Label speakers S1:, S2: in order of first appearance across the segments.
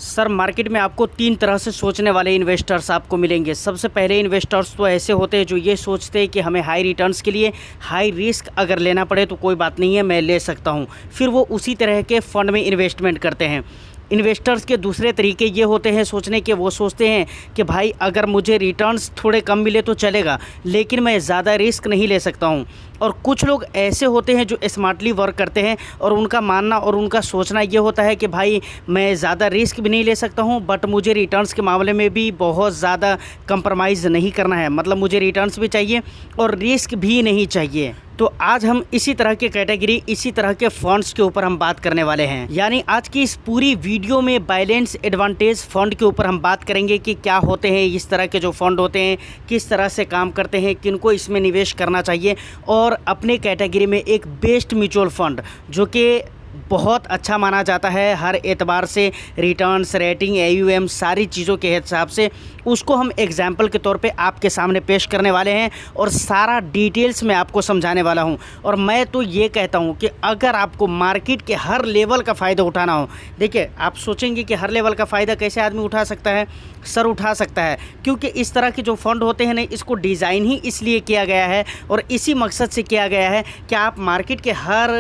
S1: Sir market में आपको 3 तरह से सोचने वाले इन्वेस्टर्स आपको मिलेंगे। सबसे पहले इन्वेस्टर्स तो ऐसे होते हैं जो ये सोचते हैं कि हमें हाई रिटर्न्स के लिए हाई रिस्क अगर लेना पड़े तो कोई बात नहीं है, मैं ले सकता हूँ। फिर वो उसी तरह के फ़ंड में इन्वेस्टमेंट करते हैं। इन्वेस्टर्स के दूसरे तरीके ये होते हैं सोचने के, वो सोचते हैं कि भाई अगर मुझे रिटर्न्स थोड़े कम मिले तो चलेगा, लेकिन मैं ज़्यादा रिस्क नहीं ले सकता हूँ। और कुछ लोग ऐसे होते हैं जो स्मार्टली वर्क करते हैं और उनका मानना और उनका सोचना ये होता है कि भाई मैं ज़्यादा रिस्क भी नहीं ले सकता हूँ, बट मुझे रिटर्न्स के मामले में भी बहुत ज़्यादा कंप्रोमाइज़ नहीं करना है। मतलब मुझे रिटर्न्स भी चाहिए और रिस्क भी नहीं चाहिए। तो आज हम इसी तरह के कैटेगरी, इसी तरह के फंड्स के ऊपर हम बात करने वाले हैं। यानी आज की इस पूरी वीडियो में बैलेंस एडवांटेज फंड के ऊपर हम बात करेंगे कि क्या होते हैं इस तरह के जो फंड होते हैं, किस तरह से काम करते हैं, किनको इसमें निवेश करना चाहिए, और अपने कैटेगरी में एक बेस्ट म्यूचुअल फंड जो कि बहुत अच्छा माना जाता है हर एतबार से, रिटर्न्स, रेटिंग, AUM सारी चीज़ों के हिसाब से, उसको हम एग्जाम्पल के तौर पे आपके सामने पेश करने वाले हैं और सारा डिटेल्स में आपको समझाने वाला हूं। और मैं तो ये कहता हूं कि अगर आपको मार्केट के हर लेवल का फ़ायदा उठाना हो, देखिए आप सोचेंगे कि हर लेवल का फ़ायदा कैसे आदमी उठा सकता है। सर उठा सकता है, क्योंकि इस तरह के जो फंड होते हैं ना, इसको डिज़ाइन ही इसलिए किया गया है और इसी मकसद से किया गया है कि आप मार्केट के हर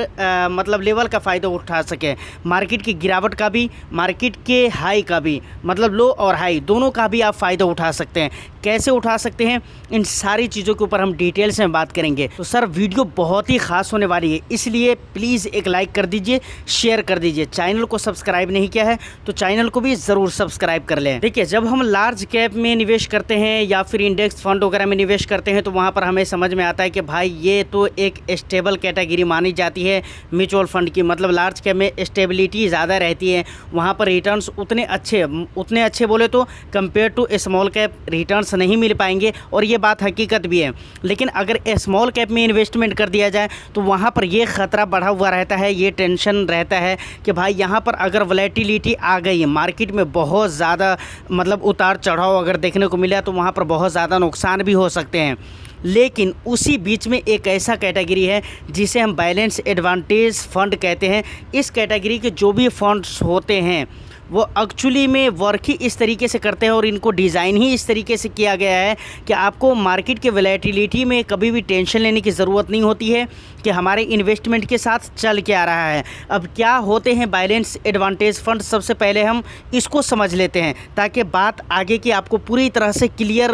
S1: मतलब लेवल का फ़ायदा उठा सकें। मार्केट की गिरावट का भी, मार्केट के हाई का भी, मतलब लो और हाई दोनों का भी आप फ़ायदा उठा सकते हैं। कैसे उठा सकते हैं, इन सारी चीज़ों के ऊपर हम डिटेल्स में बात करेंगे। तो सर वीडियो बहुत ही ख़ास होने वाली है, इसलिए प्लीज़ एक लाइक कर दीजिए, शेयर कर दीजिए। चैनल को सब्सक्राइब नहीं किया है तो चैनल को भी ज़रूर सब्सक्राइब कर लें। देखिए जब हम लार्ज कैप में निवेश करते हैं या फिर इंडेक्स फंड वगैरह में निवेश करते हैं तो वहाँ पर हमें समझ में आता है कि भाई ये तो एक स्टेबल कैटेगरी मानी जाती है म्यूचुअल फंड की। मतलब लार्ज कैप में स्टेबिलिटी ज़्यादा रहती है, वहाँ पर रिटर्न्स उतने अच्छे बोले तो compare to small cap returns नहीं मिल पाएंगे, और ये बात हकीकत भी है। लेकिन अगर स्मॉल कैप में इन्वेस्टमेंट कर दिया जाए तो वहाँ पर ये ख़तरा बढ़ा हुआ रहता है, ये टेंशन रहता है कि भाई यहाँ पर अगर वोलेटिलिटी आ गई, मार्केट में बहुत ज़्यादा मतलब उतार चढ़ाव अगर देखने को मिला तो वहाँ पर बहुत ज़्यादा नुकसान भी हो सकते हैं। लेकिन उसी बीच में एक ऐसा कैटेगरी है जिसे हम बैलेंस एडवांटेज फंड कहते हैं। इस कैटेगरी के जो भी फंड्स होते हैं वो एक्चुअली में वर्क ही इस तरीके से करते हैं और इनको डिज़ाइन ही इस तरीके से किया गया है कि आपको मार्केट के वोलेटिलिटी में कभी भी टेंशन लेने की ज़रूरत नहीं होती है कि हमारे इन्वेस्टमेंट के साथ चल के आ रहा है। अब क्या होते हैं बैलेंस एडवांटेज फंड, सबसे पहले हम इसको समझ लेते हैं ताकि बात आगे की आपको पूरी तरह से क्लियर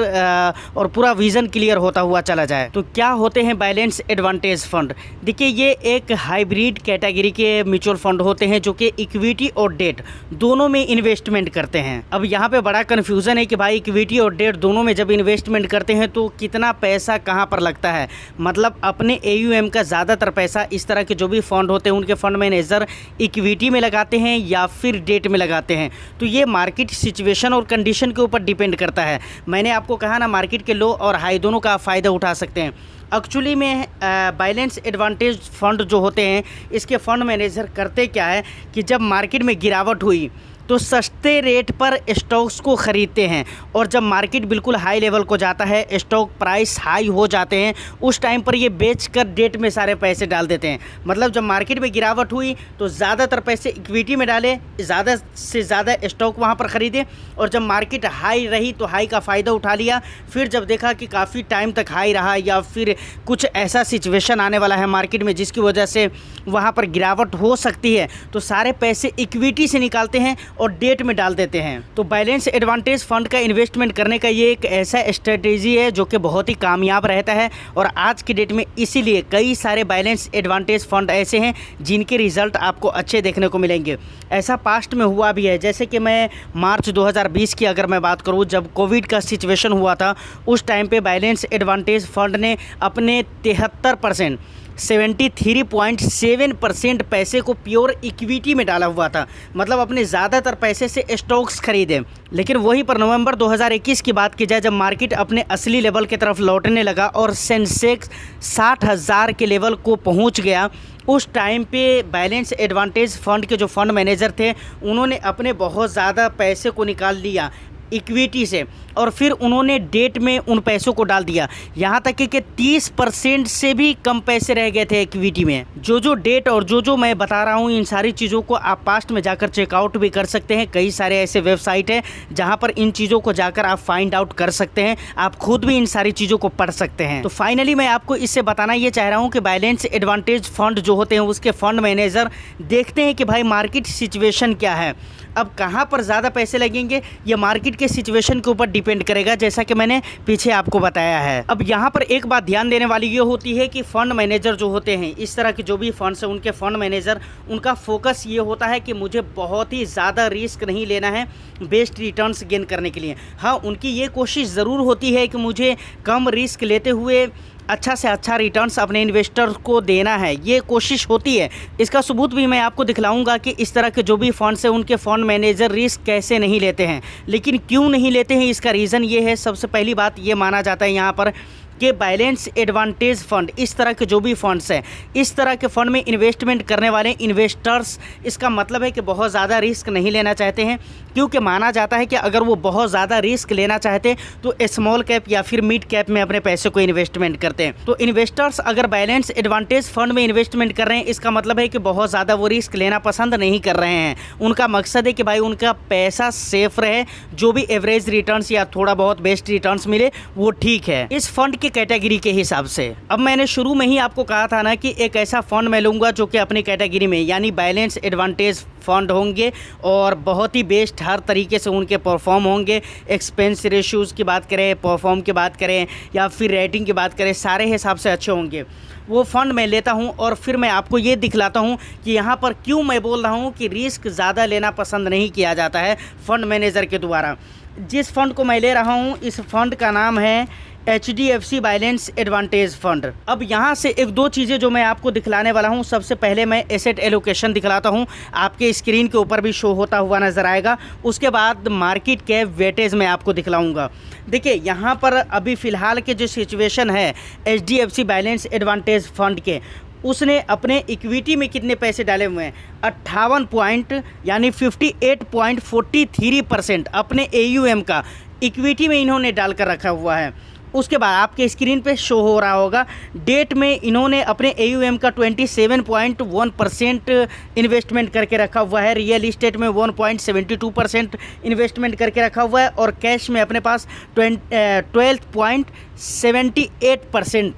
S1: और पूरा विज़न क्लियर होता हुआ चला जाए। तो क्या होते हैं बैलेंस एडवांटेज फंड? देखिए ये एक हाइब्रिड कैटेगरी के म्यूचुअल फंड होते हैं जो कि इक्विटी और डेट दोनों में इन्वेस्टमेंट करते हैं। अब यहाँ पे बड़ा कन्फ्यूज़न है कि भाई इक्विटी और डेट दोनों में जब इन्वेस्टमेंट करते हैं तो कितना पैसा कहाँ पर लगता है। मतलब अपने AUM का ज़्यादातर पैसा इस तरह के जो भी फंड होते हैं उनके फंड मैनेजर इक्विटी में लगाते हैं या फिर डेट में लगाते हैं। तो ये मार्केट सिचुएशन और कंडीशन के ऊपर डिपेंड करता है। मैंने आपको कहा ना, मार्केट के लो और हाई दोनों का फ़ायदा उठा सकते हैं। एक्चुअली में बैलेंस एडवांटेज फंड जो होते हैं इसके फंड मैनेजर करते क्या है कि जब मार्केट में गिरावट हुई तो सस्ते रेट पर स्टॉक्स को ख़रीदते हैं, और जब मार्केट बिल्कुल हाई लेवल को जाता है, स्टॉक प्राइस हाई हो जाते हैं, उस टाइम पर ये बेचकर डेट में सारे पैसे डाल देते हैं। मतलब जब मार्केट में गिरावट हुई तो ज़्यादातर पैसे इक्विटी में डाले, ज़्यादा से ज़्यादा स्टॉक वहाँ पर ख़रीदे, और जब मार्केट हाई रही तो हाई का फ़ायदा उठा लिया। फिर जब देखा कि काफ़ी टाइम तक हाई रहा या फिर कुछ ऐसा सिचुएशन आने वाला है मार्केट में जिसकी वजह से वहाँ पर गिरावट हो सकती है, तो सारे पैसे इक्विटी से निकालते हैं और डेट में डाल देते हैं। तो बैलेंस एडवांटेज फंड का इन्वेस्टमेंट करने का ये एक ऐसा स्ट्रेटेजी है जो कि बहुत ही कामयाब रहता है, और आज की डेट में इसीलिए कई सारे बैलेंस एडवांटेज फंड ऐसे हैं जिनके रिजल्ट आपको अच्छे देखने को मिलेंगे। ऐसा पास्ट में हुआ भी है, जैसे कि मैं मार्च 2020 की अगर मैं बात करूँ, जब कोविड का सिचुएशन हुआ था, उस टाइम पे बैलेंस एडवांटेज फंड ने अपने 73% 73.7% पैसे को प्योर इक्विटी में डाला हुआ था। मतलब अपने ज़्यादातर पैसे से स्टॉक्स खरीदे। लेकिन वहीं पर नवंबर 2021 की बात की जाए, जब मार्केट अपने असली लेवल की तरफ लौटने लगा और सेंसेक्स 60,000 के लेवल को पहुंच गया, उस टाइम पे बैलेंस एडवांटेज फंड के जो फंड मैनेजर थे उन्होंने अपने बहुत ज़्यादा पैसे को निकाल लिया, इक्विटी से और फिर उन्होंने डेट में उन पैसों को डाल दिया। यहाँ तक कि 30% से भी कम पैसे रह गए थे इक्विटी में। जो डेट और जो मैं बता रहा हूँ, इन सारी चीज़ों को आप पास्ट में जाकर चेकआउट भी कर सकते हैं। कई सारे ऐसे वेबसाइट हैं जहाँ पर इन चीज़ों को जाकर आप फाइंड आउट कर सकते हैं, आप खुद भी इन सारी चीज़ों को पढ़ सकते हैं। तो फाइनली मैं आपको इससे बताना ये चाह रहा हूँ कि बैलेंस एडवांटेज फंड जो होते हैं उसके फंड मैनेजर देखते हैं कि भाई मार्केट सिचुएशन क्या है, अब कहाँ पर ज़्यादा पैसे लगेंगे, ये मार्केट के सिचुएशन के ऊपर डिपेंड करेगा, जैसा कि मैंने पीछे आपको बताया है। अब यहाँ पर एक बात ध्यान देने वाली ये होती है कि फ़ंड मैनेजर जो होते हैं, इस तरह के जो भी फंड्स हैं उनके फ़ंड मैनेजर, उनका फोकस ये होता है कि मुझे बहुत ही ज़्यादा रिस्क नहीं लेना है बेस्ट रिटर्न्स गेन करने के लिए। हाँ, उनकी ये कोशिश ज़रूर होती है कि मुझे कम रिस्क लेते हुए अच्छा से अच्छा रिटर्न्स अपने इन्वेस्टर को देना है, ये कोशिश होती है। इसका सबूत भी मैं आपको दिखलाऊंगा कि इस तरह के जो भी फंड्स हैं उनके फ़ंड मैनेजर रिस्क कैसे नहीं लेते हैं। लेकिन क्यों नहीं लेते हैं, इसका रीज़न ये है, सबसे पहली बात ये माना जाता है यहाँ पर कि बैलेंस एडवांटेज फंड, इस तरह के जो भी फंड्स हैं, इस तरह के फ़ंड में इन्वेस्टमेंट करने वाले इन्वेस्टर्स, इसका मतलब है कि बहुत ज़्यादा रिस्क नहीं लेना चाहते हैं। क्योंकि माना जाता है कि अगर वो बहुत ज़्यादा रिस्क लेना चाहते तो स्मॉल कैप या फिर मिड कैप में अपने पैसे को इन्वेस्टमेंट करते हैं। तो इन्वेस्टर्स अगर बैलेंस एडवांटेज फंड में इन्वेस्टमेंट कर रहे हैं, इसका मतलब है कि बहुत ज़्यादा वो रिस्क लेना पसंद नहीं कर रहे हैं। उनका मकसद है कि भाई उनका पैसा सेफ रहे, जो भी एवरेज रिटर्न्स या थोड़ा बहुत बेस्ट रिटर्न्स मिले वो ठीक है इस फंड के कैटेगरी के हिसाब से। अब मैंने शुरू में ही आपको कहा था ना कि एक ऐसा फंड मैं लूँगा जो कि अपनी कैटेगरी में यानी बैलेंस एडवांटेज फंड होंगे और बहुत ही बेस्ट हर तरीके से उनके परफॉर्म होंगे। एक्सपेंस रेशियोज़ की बात करें, परफॉर्म की बात करें या फिर रेटिंग की बात करें, सारे हिसाब से अच्छे होंगे। वो फ़ंड मैं लेता हूं और फिर मैं आपको ये दिखलाता हूं कि यहाँ पर क्यों मैं बोल रहा हूं कि रिस्क ज़्यादा लेना पसंद नहीं किया जाता है फ़ंड मैनेजर के द्वारा। जिस फ़ंड को मैं ले रहा हूँ, इस फंड का नाम है HDFC बैलेंस एडवांटेज फंड। अब यहाँ से एक दो चीज़ें जो मैं आपको दिखलाने वाला हूँ, सबसे पहले मैं एसेट एलोकेशन दिखलाता हूँ, आपके स्क्रीन के ऊपर भी शो होता हुआ नज़र आएगा। उसके बाद मार्केट कैप वेटेज मैं आपको दिखलाऊंगा। देखिए यहाँ पर अभी फ़िलहाल के जो सिचुएशन है HDFC बैलेंस एडवांटेज फंड के, उसने अपने इक्विटी में कितने पैसे डाले हुए हैं, 58 पॉइंट यानी 58.43% अपने AUM का इक्विटी में इन्होंने डाल कर रखा हुआ है। उसके बाद आपके स्क्रीन पे शो हो रहा होगा, डेट में इन्होंने अपने AUM का 27.1% इन्वेस्टमेंट करके रखा हुआ है। रियल इस्टेट में 1.72% इन्वेस्टमेंट करके रखा हुआ है और कैश में अपने पास 12.78%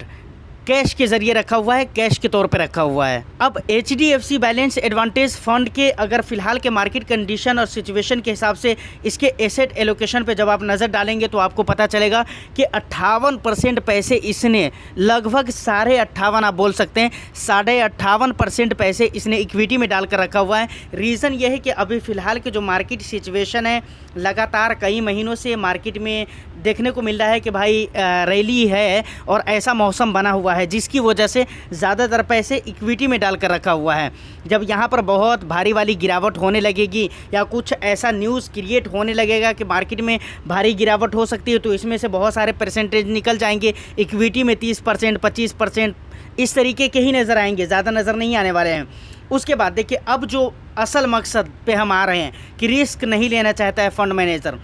S1: कैश के ज़रिए रखा हुआ है, कैश के तौर पे रखा हुआ है। अब HDFC बैलेंस एडवांटेज फंड के अगर फ़िलहाल के मार्केट कंडीशन और सिचुएशन के हिसाब से इसके एसेट एलोकेशन पे जब आप नज़र डालेंगे तो आपको पता चलेगा कि 58% पैसे इसने, लगभग 58.5 आप बोल सकते हैं, 58.5% पैसे इसने इक्विटी में डाल कर रखा हुआ है। रीज़न ये है कि अभी फ़िलहाल के जो मार्केट सिचुएशन है, लगातार कई महीनों से मार्केट में देखने को मिल रहा है कि भाई रैली है और ऐसा मौसम बना हुआ है जिसकी वजह से ज़्यादातर पैसे इक्विटी में डाल कर रखा हुआ है। जब यहाँ पर बहुत भारी वाली गिरावट होने लगेगी या कुछ ऐसा न्यूज़ क्रिएट होने लगेगा कि मार्केट में भारी गिरावट हो सकती है, तो इसमें से बहुत सारे परसेंटेज निकल जाएंगे। इक्विटी में 30%, 25% इस तरीके के ही नज़र आएंगे, ज़्यादा नज़र नहीं आने वाले हैं। उसके बाद देखिए, अब जो असल मकसद पे हम आ रहे हैं कि रिस्क नहीं लेना चाहता है फ़ंड मैनेजर।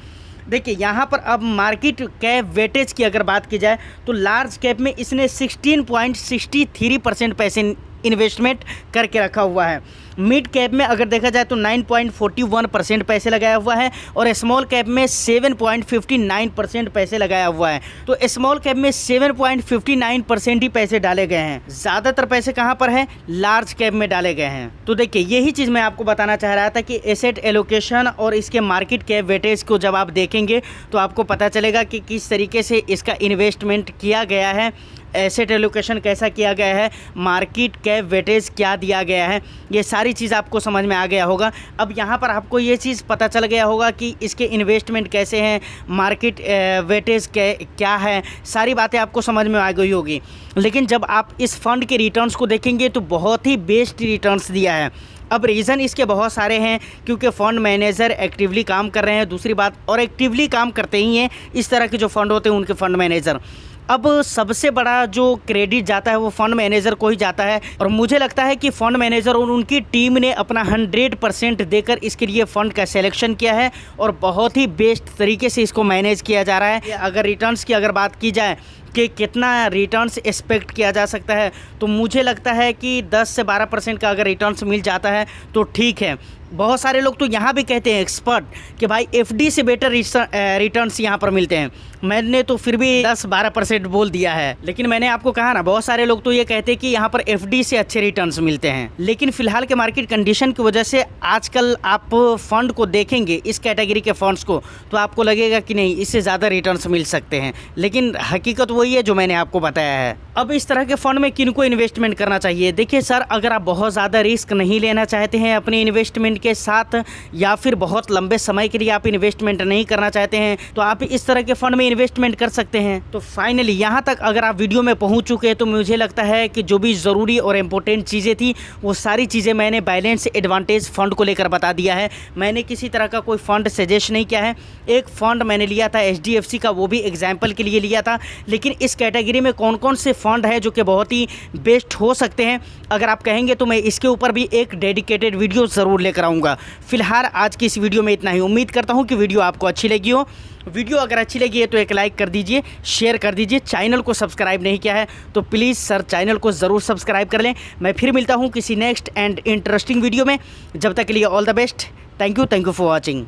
S1: देखिए यहाँ पर अब मार्केट कैप वेटेज की अगर बात की जाए तो लार्ज कैप में इसने 16.63% पैसे इन्वेस्टमेंट करके रखा हुआ है। मिड कैप में अगर देखा जाए तो 9.41% पैसे लगाया हुआ है और स्मॉल कैप में 7.59% पैसे लगाया हुआ है। तो स्मॉल कैप में 7.59% ही पैसे डाले गए हैं। ज़्यादातर पैसे कहाँ पर है, लार्ज कैप में डाले गए हैं। तो देखिए यही चीज़ मैं आपको बताना चाह रहा था कि एसेट एलोकेशन और इसके मार्केट कैप वेटेज को जब आप देखेंगे तो आपको पता चलेगा कि किस तरीके से इसका इन्वेस्टमेंट किया गया है, एसेट एलोकेशन कैसा किया गया है, मार्केट कैप वेटेज क्या दिया गया है, ये सारी चीज़ आपको समझ में आ गया होगा। अब यहाँ पर आपको ये चीज़ पता चल गया होगा कि इसके इन्वेस्टमेंट कैसे हैं, मार्केट वेटेज क्या है, सारी बातें आपको समझ में आ गई होगी। लेकिन जब आप इस फंड के रिटर्न्स को देखेंगे तो बहुत ही बेस्ट रिटर्न्स दिया है। अब रीज़न इसके बहुत सारे हैं, क्योंकि फ़ंड मैनेजर एक्टिवली काम कर रहे हैं। दूसरी बात, और एक्टिवली काम करते ही हैं इस तरह के जो फ़ंड होते हैं उनके फ़ंड मैनेजर। अब सबसे बड़ा जो क्रेडिट जाता है वो फंड मैनेजर को ही जाता है, और मुझे लगता है कि फंड मैनेजर और उनकी टीम ने अपना 100% देकर इसके लिए फ़ंड का सिलेक्शन किया है और बहुत ही बेस्ट तरीके से इसको मैनेज किया जा रहा है। अगर रिटर्न्स की अगर बात की जाए कि कितना रिटर्न्स एक्सपेक्ट किया जा सकता है, तो मुझे लगता है कि 10 से 12% का अगर रिटर्न्स मिल जाता है तो ठीक है। बहुत सारे लोग तो यहाँ भी कहते हैं एक्सपर्ट कि भाई एफडी से बेटर रिटर्न्स यहाँ पर मिलते हैं। मैंने तो फिर भी 10-12% बोल दिया है, लेकिन मैंने आपको कहा ना, बहुत सारे लोग तो ये कहते हैं कि यहाँ पर एफडी से अच्छे रिटर्न्स मिलते हैं। लेकिन फिलहाल के मार्केट कंडीशन की वजह से आजकल आप फंड को देखेंगे, इस कैटेगरी के फंड्स को, तो आपको लगेगा कि नहीं, इससे ज़्यादा रिटर्न्स मिल सकते हैं, लेकिन हकीकत वही है जो मैंने आपको बताया है। अब इस तरह के फंड में किनको इन्वेस्टमेंट करना चाहिए? देखिए सर, अगर आप बहुत ज़्यादा रिस्क नहीं लेना चाहते हैं अपने इन्वेस्टमेंट के साथ, या फिर बहुत लंबे समय के लिए आप इन्वेस्टमेंट नहीं करना चाहते हैं, तो आप इस तरह के फंड में इन्वेस्टमेंट कर सकते हैं। तो फाइनली यहाँ तक अगर आप वीडियो में पहुँच चुके हैं तो मुझे लगता है कि जो भी ज़रूरी और इम्पोर्टेंट चीज़ें थी वो सारी चीज़ें मैंने बैलेंस एडवांटेज फ़ंड को लेकर बता दिया है। मैंने किसी तरह का कोई फ़ंड सजेस्ट नहीं किया है। एक फ़ंड मैंने लिया था HDFC का, वो भी एग्जाम्पल के लिए लिया था, लेकिन इस कैटेगरी में कौन कौन से फ़ंड है जो कि बहुत ही बेस्ट हो सकते हैं, अगर आप कहेंगे तो मैं इसके ऊपर भी एक डेडिकेटेड वीडियो ज़रूर लेकर आऊँगा। फिलहाल आज की इस वीडियो में इतना ही। उम्मीद करता हूँ कि वीडियो आपको अच्छी लगी हो। वीडियो अगर अच्छी लगी है तो एक लाइक कर दीजिए, शेयर कर दीजिए। चैनल को सब्सक्राइब नहीं किया है तो प्लीज़ सर चैनल को ज़रूर सब्सक्राइब कर लें। मैं फिर मिलता हूँ किसी नेक्स्ट एंड इंटरेस्टिंग वीडियो में। जब तक के लिए all the best. Thank you for watching.